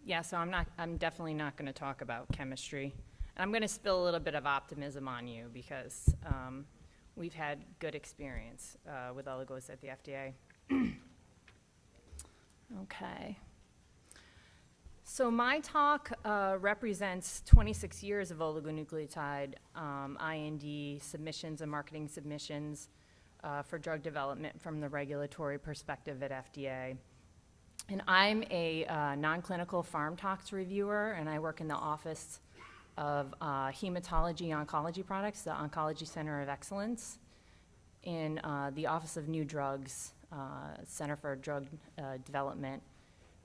Yeah, so I'm definitely not going to talk about chemistry. And I'm going to spill a little bit of optimism on you because we've had good experience with oligos at the FDA. Okay. So my talk represents 26 years of oligonucleotide IND submissions and marketing submissions for drug development from the regulatory perspective at FDA. And I'm a non-clinical pharm tox reviewer, and I work in the Office of Hematology Oncology Products, the Oncology Center of Excellence, in the Office of New Drugs, Center for Drug Development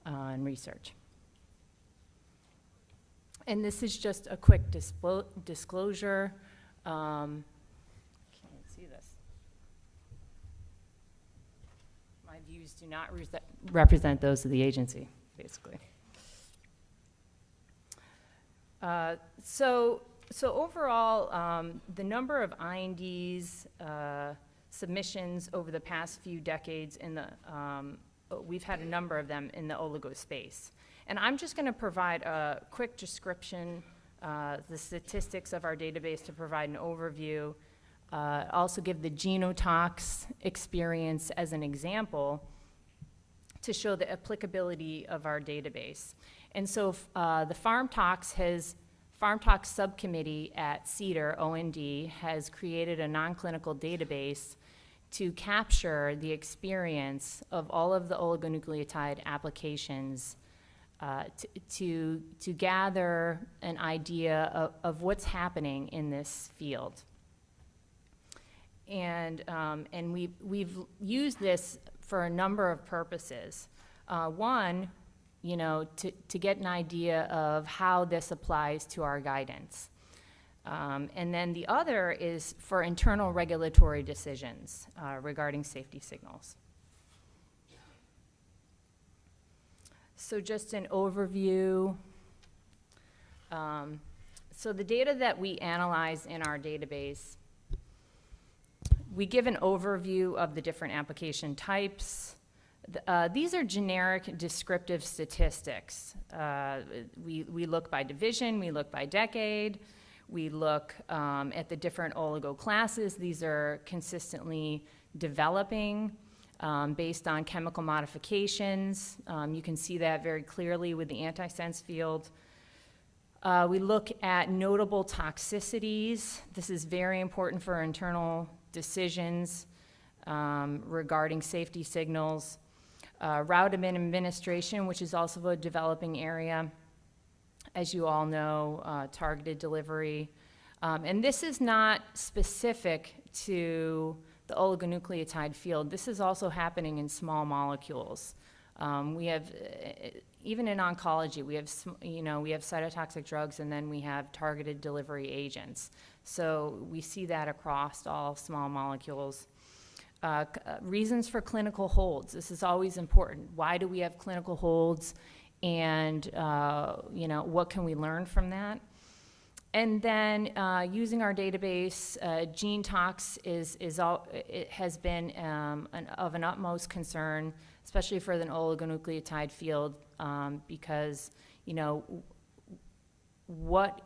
and Research. And this is just a quick disclosure. Can't see this. My views do not represent those of the agency, basically. So overall, the number of INDs submissions over the past few decades in the we've had a number of them in the oligo space. And I'm just going to provide a quick description, the statistics of our database to provide an overview, also give the genotox experience as an example to show the applicability of our database. And so the Pharm Tox subcommittee at CDER, OND, has created a non-clinical database to capture the experience of all of the oligonucleotide applications to gather an idea of what's happening in this field. And we've used this for a number of purposes. One, to get an idea of how this applies to our guidance. And then the other is for internal regulatory decisions regarding safety signals. So just an overview. So the data that we analyze in our database, we give an overview of the different application types. These are generic descriptive statistics. We look by division, we look by decade, we look at the different oligo classes. These are consistently developing based on chemical modifications. You can see that very clearly with the antisense field. We look at notable toxicities. This is very important for internal decisions regarding safety signals. Route of administration, which is also a developing area. As you all know, targeted delivery. And this is not specific to the oligonucleotide field. This is also happening in small molecules. We have, even in oncology, we have cytotoxic drugs, and then we have targeted delivery agents. So we see that across all small molecules. Reasons for clinical holds. This is always important. Why do we have clinical holds? And what can we learn from that? And then using our database, Genotox has been of an utmost concern, especially for the oligonucleotide field, because what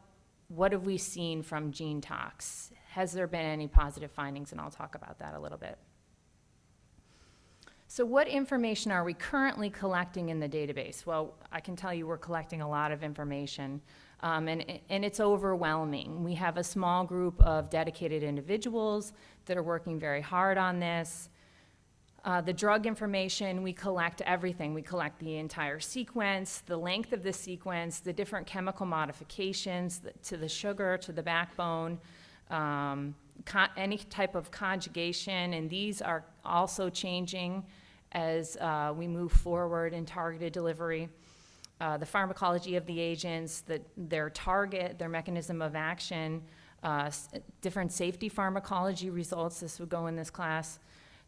have we seen from Genotox? Has there been any positive findings? And I'll talk about that a little bit. So what information are we currently collecting in the database? Well, I can tell you we're collecting a lot of information, and it's overwhelming. We have a small group of dedicated individuals that are working very hard on this. The drug information, we collect everything. We collect the entire sequence, the length of the sequence, the different chemical modifications to the sugar, to the backbone, any type of conjugation, and these are also changing as we move forward in targeted delivery. The pharmacology of the agents, their target, their mechanism of action, different safety pharmacology results, this would go in this class.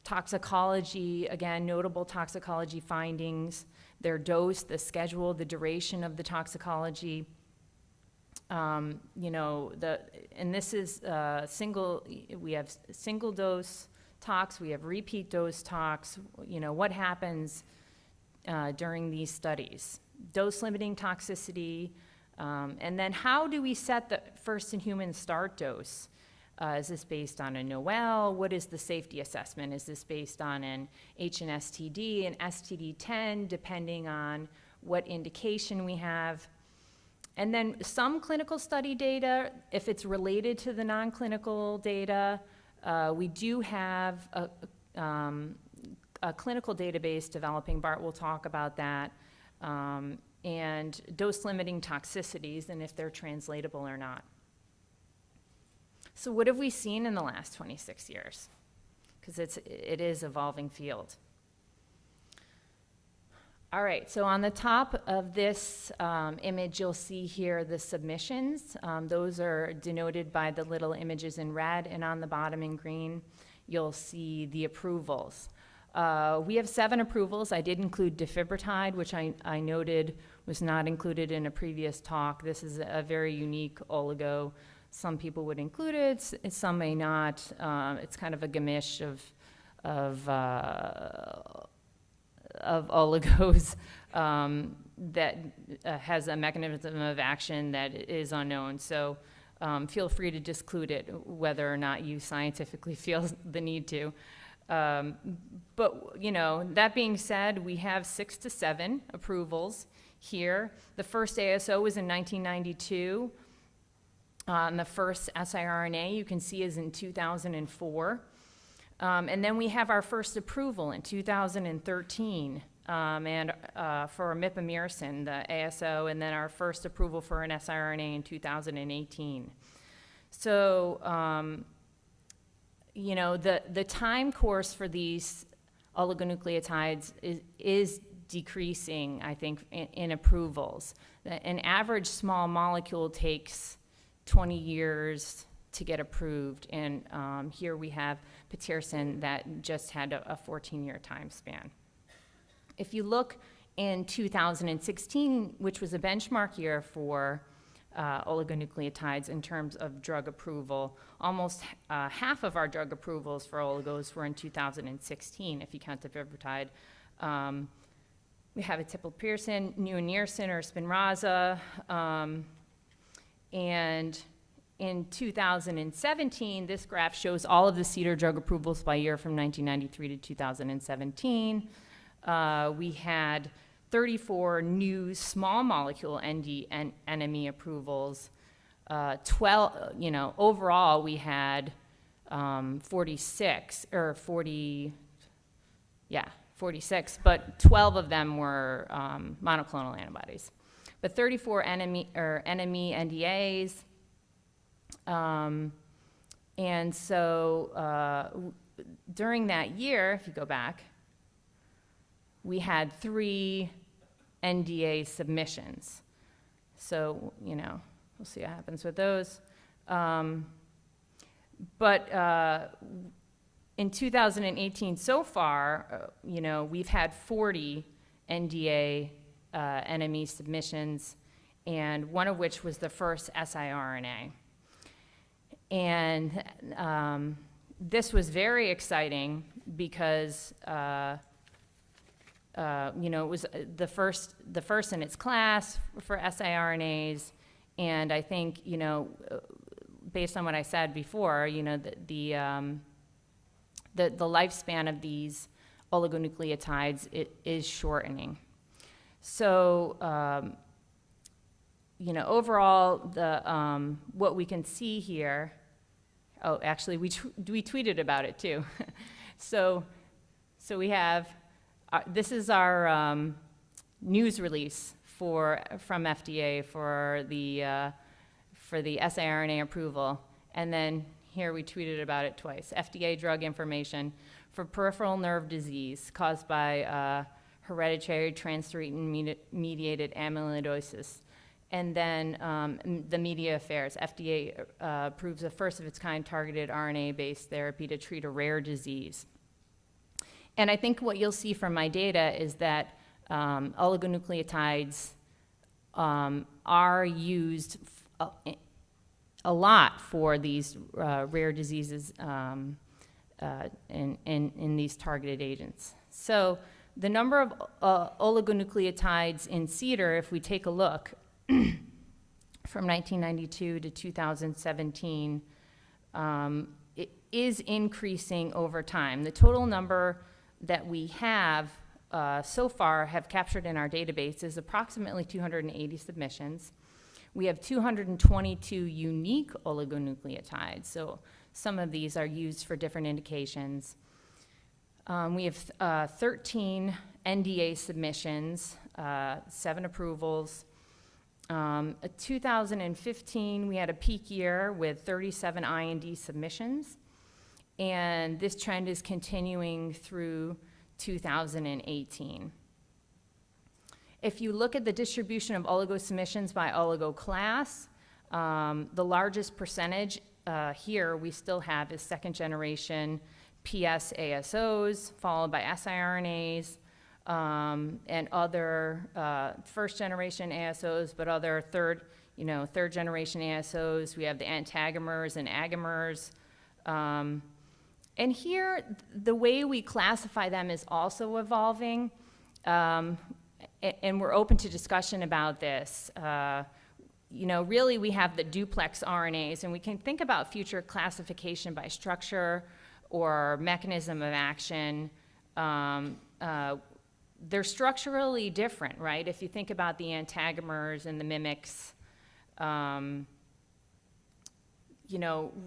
Toxicology, again, notable toxicology findings, their dose, the schedule, the duration of the toxicology. And this is we have single dose tox, we have repeat dose tox, what happens during these studies. dose-limiting toxicity, and then how do we set the first-in-human start dose? Is this based on a NOEL? What is the safety assessment? Is this based on an HNSTD, an STD-10, depending on what indication we have? And then some clinical study data, if it's related to the non-clinical data, we do have a clinical database developing. Bart will talk about that. And dose-limiting toxicities and if they're translatable or not. So what have we seen in the last 26 years? Because it is evolving field. All right, so on the top of this image, you'll see here the submissions. Those are denoted by the little images in red, and on the bottom in green, you'll see the approvals. We have 7 approvals. I did include defibrotide, which I noted was not included in a previous talk. This is a very unique oligo. Some people would include it, some may not. It's kind of a gamish of oligos that has a mechanism of action that is unknown. So feel free to disclude it, whether or not you scientifically feel the need to. But, you know, that being said, we have 6 to 7 approvals here. The first ASO was in 1992. And the first siRNA, you can see, is in 2004. And then we have our first approval in 2013 for mipamycin, the ASO, and then our first approval for an siRNA in 2018. So, you know, the time course for these oligonucleotides is decreasing, I think, in approvals. An average small molecule takes 20 years to get approved, and here we have patiersin that just had a 14-year time span. If you look in 2016, which was a benchmark year for oligonucleotides in terms of drug approval, almost half of our drug approvals for oligos were in 2016, if you count defibrotide. We have atiplopyrin, nuanirsin, or Spinraza, and in 2017, this graph shows all of the CDER drug approvals by year from 1993 to 2017. We had 34 new small molecule NME approvals. 12, you know, overall we had 46, but 12 of them were monoclonal antibodies. But 34 NME NDAs. And so during that year, if you go back, we had 3 NDA submissions. So, you know, we'll see what happens with those. But in 2018 so far, you know, we've had 40 NDA NME submissions, and one of which was the first siRNA. And this was very exciting because you know, it was the first in its class for siRNAs, and I think, you know, based on what I said before, you know, the lifespan of these oligonucleotides is shortening. So, you know, overall, what we can see here. Oh, actually, we tweeted about it too. so we have. This is our news release from FDA for the siRNA approval, and then here we tweeted about it twice. FDA drug information for peripheral nerve disease caused by hereditary transthyretin-mediated amyloidosis, and then the media affairs. FDA approves a first-of-its-kind targeted RNA-based therapy to treat a rare disease. And I think what you'll see from my data is that oligonucleotides are used a lot for these rare diseases in these targeted agents. So the number of oligonucleotides in CDER, if we take a look, from 1992 to 2017, it is increasing over time. The total number that we have so far have captured in our database is approximately 280 submissions. We have 222 unique oligonucleotides, so some of these are used for different indications. We have 13 NDA submissions, 7 approvals. 2015, we had a peak year with 37 IND submissions, and this trend is continuing through 2018. If you look at the distribution of oligo submissions by oligo class, the largest percentage here we still have is second generation PS ASOs, followed by siRNAs, and other first generation ASOs, but other third generation ASOs. We have the antagoners and agamers. And here, the way we classify them is also evolving, and we're open to discussion about this. Really we have the duplex RNAs, and we can think about future classification by structure or mechanism of action. They're structurally different, right? If you think about the antagoners and the mimics,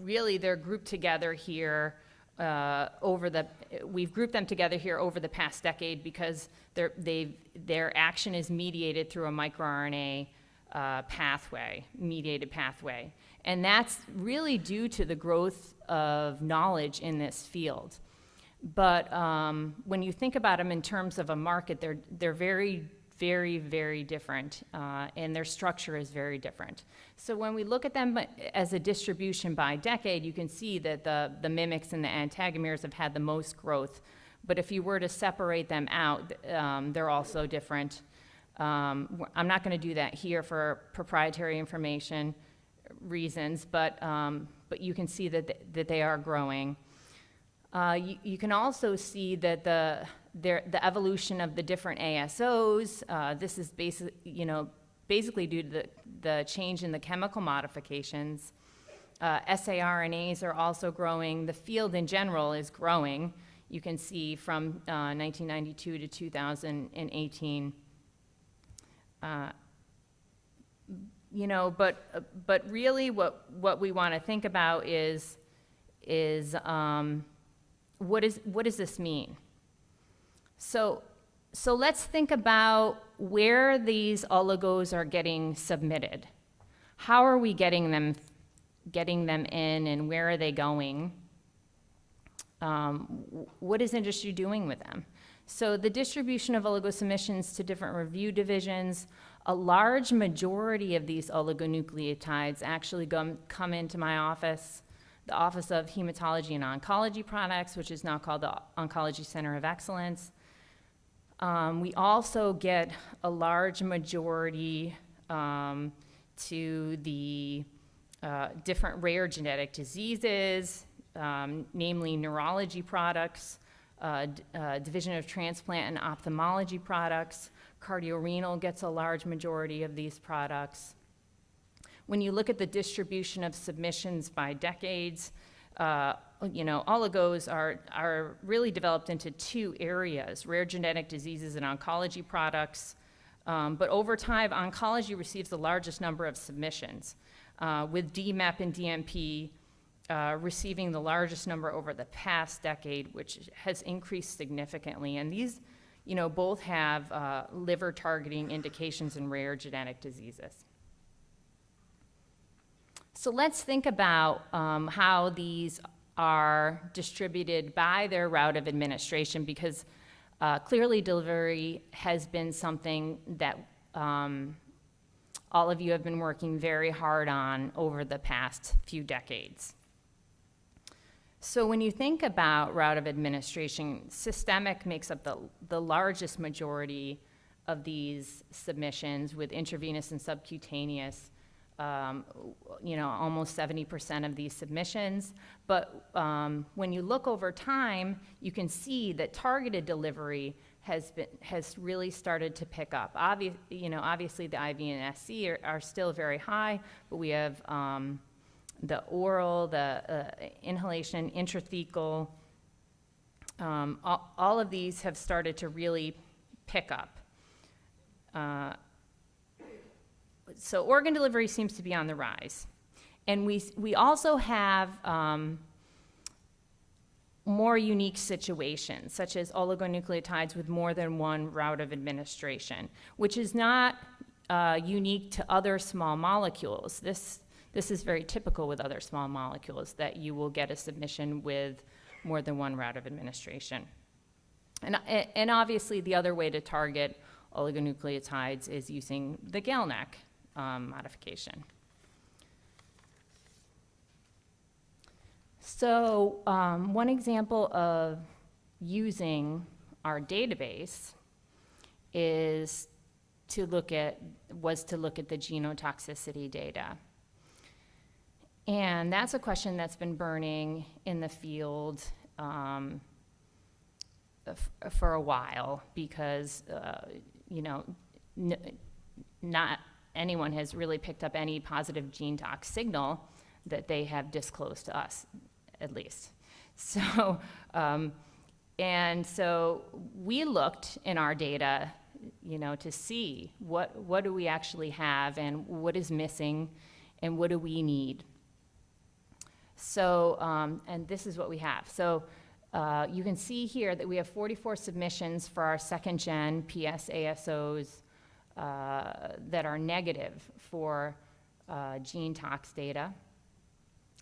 really they're grouped together here we've grouped them together here over the past decade because their action is mediated through a microRNA mediated pathway. And that's really due to the growth of knowledge in this field. But when you think about them in terms of a market, they're very, very, very different, and their structure is very different. So when we look at them as a distribution by decade, you can see that the mimics and the antagoners have had the most growth. But if you were to separate them out, they're also different. I'm not going to do that here for proprietary information reasons, but you can see that they are growing. You can also see that the evolution of the different ASOs. This is basically due to the change in the chemical modifications. siRNAs are also growing. The field in general is growing. You can see from 1992 to 2018. But really what we want to think about is what does this mean? So let's think about where these oligos are getting submitted. How are we getting them in, and where are they going? What is industry doing with them? So the distribution of oligo submissions to different review divisions, a large majority of these oligonucleotides actually come into my office, the Office of Hematology and Oncology Products, which is now called the Oncology Center of Excellence. We also get a large majority to the different rare genetic diseases, namely neurology products, Division of Transplant and Ophthalmology products. Cardiorenal gets a large majority of these products. When you look at the distribution of submissions by decades, oligos are really developed into two areas, rare genetic diseases and oncology products. But over time, oncology receives the largest number of submissions, with DMEP and DMP receiving the largest number over the past decade, which has increased significantly. And these, both have liver targeting indications in rare genetic diseases. So let's think about how these are distributed by their route of administration, because clearly delivery has been something that all of you have been working very hard on over the past few decades. So when you think about route of administration, systemic makes up the largest majority of these submissions, with intravenous and subcutaneous, almost 70% of these submissions. But when you look over time, you can see that targeted delivery has really started to pick up. Obviously the IV and SC are still very high, but we have the oral, the inhalation, intrathecal, all of these have started to really pick up. So organ delivery seems to be on the rise. And we also have more unique situations, such as oligonucleotides with more than one route of administration, which is not unique to other small molecules. This is very typical with other small molecules, that you will get a submission with more than one route of administration. And obviously, the other way to target oligonucleotides is using the GalNAc modification. So one example of using our database was to look at the genotoxicity data. And that's a question that's been burning in the field for a while, because not anyone has really picked up any positive gene tox signal that they have disclosed to us, at least. So, and so we looked in our data, to see what do we actually have and what is missing and what do we need. So, and this is what we have. So you can see here that we have 44 submissions for our second-gen PS ASOs that are negative for gene tox data.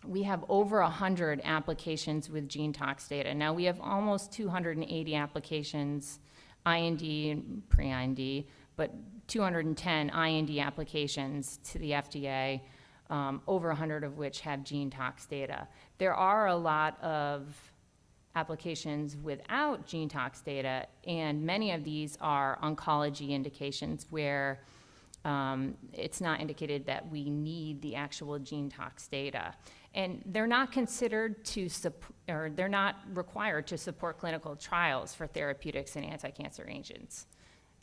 We have over 100 applications with gene tox data. Now we have almost 280 applications, IND and pre-IND, but 210 IND applications to the FDA, over 100 of which have gene tox data. There are a lot of applications without gene tox data, and many of these are oncology indications where it's not indicated that we need the actual gene tox data. And they're not considered to or they're not required to support clinical trials for therapeutics and anti-cancer agents,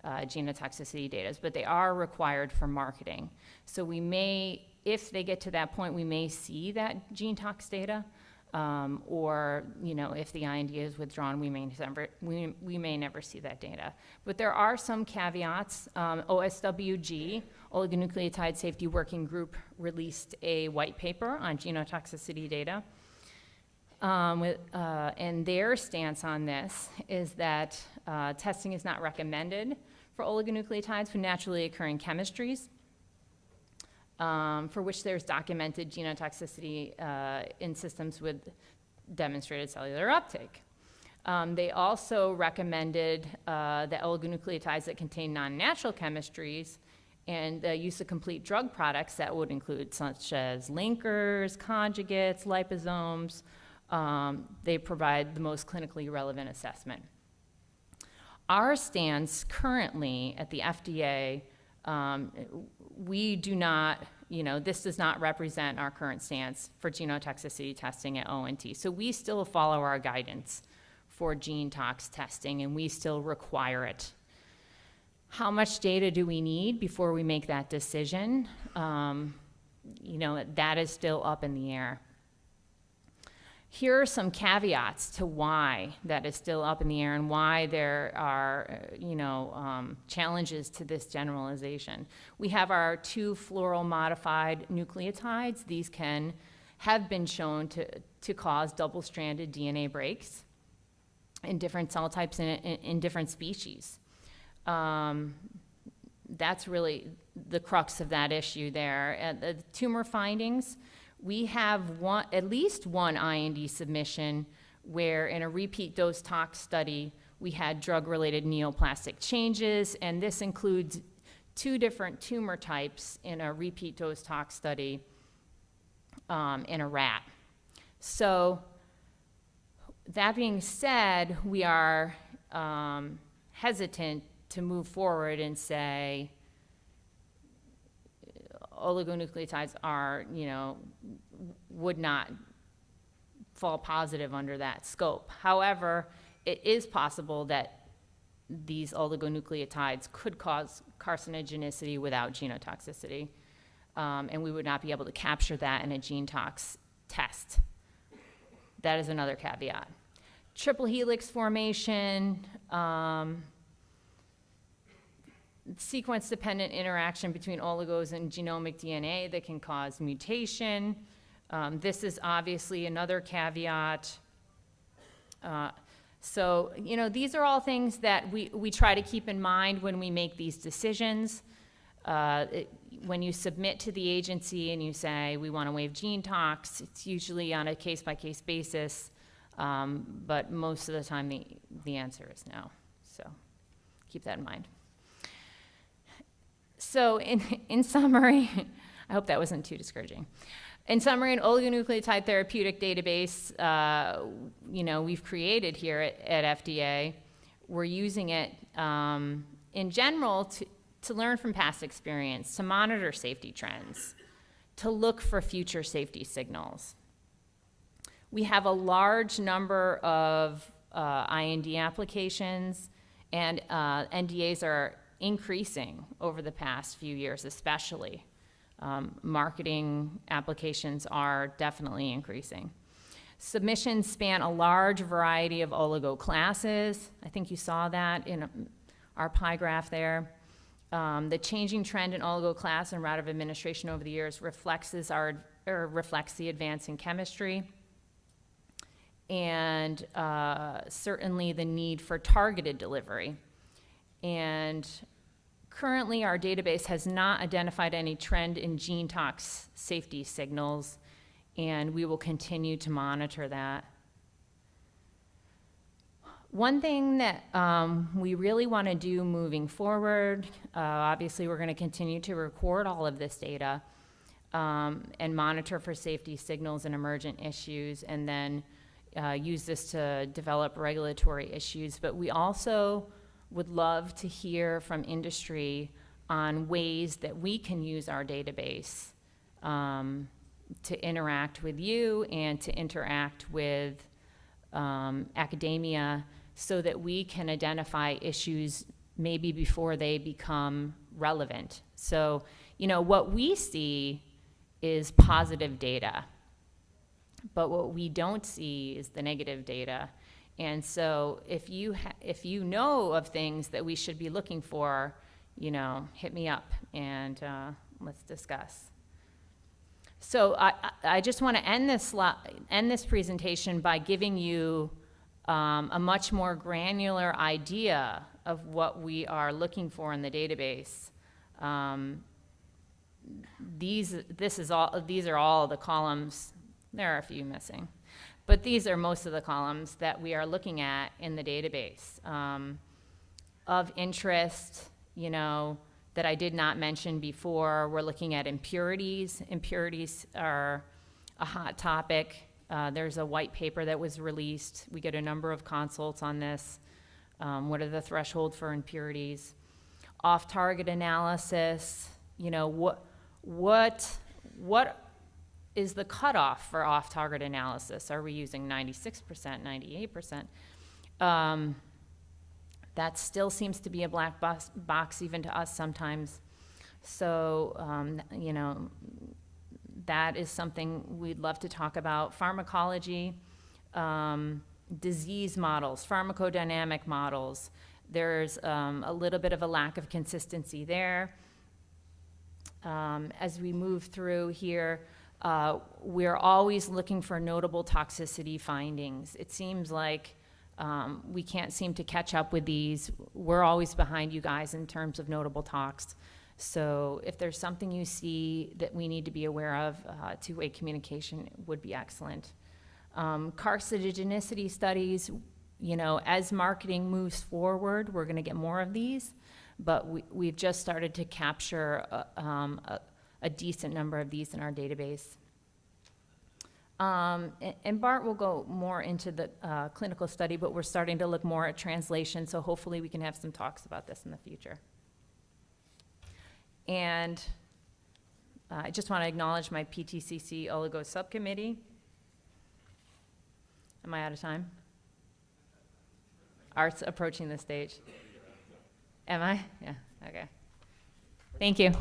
genotoxicity data, but they are required for marketing. So we may, if they get to that point, we may see that gene tox data, or if the IND is withdrawn, we may never see that data. But there are some caveats. OSWG, Oligonucleotide Safety Working Group, released a white paper on genotoxicity data. And their stance on this is that testing is not recommended for oligonucleotides with naturally occurring chemistries, for which there's documented genotoxicity in systems with demonstrated cellular uptake. They also recommended that oligonucleotides that contain non-natural chemistries and the use of complete drug products that would include such as linkers, conjugates, liposomes, they provide the most clinically relevant assessment. Our stance currently at the FDA, we do not, this does not represent our current stance for genotoxicity testing at ONT. So we still follow our guidance for gene tox testing, and we still require it. How much data do we need before we make that decision? That is still up in the air. Here are some caveats to why that is still up in the air and why there are, challenges to this generalization. We have our 2 fluoral modified nucleotides. These have been shown to cause double-stranded DNA breaks in different cell types and in different species. That's really the crux of that issue there. The tumor findings, we have at least one IND submission where in a repeat dose tox study, we had drug-related neoplastic changes, and this includes 2 different tumor types in a repeat dose tox study in a rat. So that being said, we are hesitant to move forward and say oligonucleotides are, would not fall positive under that scope. However, it is possible that these oligonucleotides could cause carcinogenicity without genotoxicity. And we would not be able to capture that in a gene tox test. That is another caveat. Triple helix formation, sequence-dependent interaction between oligos and genomic DNA that can cause mutation. This is obviously another caveat. So, you know, these are all things that we try to keep in mind when we make these decisions. When you submit to the agency and you say, we want to waive gene tox, it's usually on a case-by-case basis, but most of the time the answer is no. So keep that in mind. So in summary, I hope that wasn't too discouraging. In summary, an oligonucleotide therapeutic database, you know, we've created here at FDA. We're using it in general to learn from past experience, to monitor safety trends, to look for future safety signals. We have a large number of IND applications, and NDAs are increasing over the past few years, especially. Marketing applications are definitely increasing. Submissions span a large variety of oligo classes. I think you saw that in our pie graph there. The changing trend in oligo class and route of administration over the years reflects the advance in chemistry, and certainly the need for targeted delivery. And currently, our database has not identified any trend in gene tox safety signals, and we will continue to monitor that. One thing that we really want to do moving forward, obviously we're going to continue to record all of this data and monitor for safety signals and emergent issues, and then use this to develop regulatory issues. But we also would love to hear from industry on ways that we can use our database to interact with you and to interact with academia, so that we can identify issues maybe before they become relevant. So, you know, what we see is positive data, but what we don't see is the negative data. And so if you know of things that we should be looking for, you know, hit me up and let's discuss. So I just want to end this presentation by giving you a much more granular idea of what we are looking for in the database. These are all the columns. There are a few missing, but these are most of the columns that we are looking at in the database. Of interest, you know, that I did not mention before, we're looking at impurities. Impurities are a hot topic. There's a white paper that was released. We get a number of consults on this. What are the threshold for impurities? Off-target analysis, you know, what is the cutoff for off-target analysis? Are we using 96%, 98%? That still seems to be a black box even to us sometimes. So, you know, that is something we'd love to talk about. Pharmacology, disease models, pharmacodynamic models. There's a little bit of a lack of consistency there. As we move through here, we're always looking for notable toxicity findings. It seems like we can't seem to catch up with these. We're always behind you guys in terms of notable tox. So if there's something you see that we need to be aware of, two-way communication would be excellent. Carcinogenicity studies, you know, as marketing moves forward, we're going to get more of these, but we've just started to capture a decent number of these in our database. And Bart will go more into the clinical study, but we're starting to look more at translation, so hopefully we can have some talks about this in the future. And I just want to acknowledge my PTCC Oligo Subcommittee. Am I out of time? Art's approaching the stage. Am I? Yeah, okay. Thank you.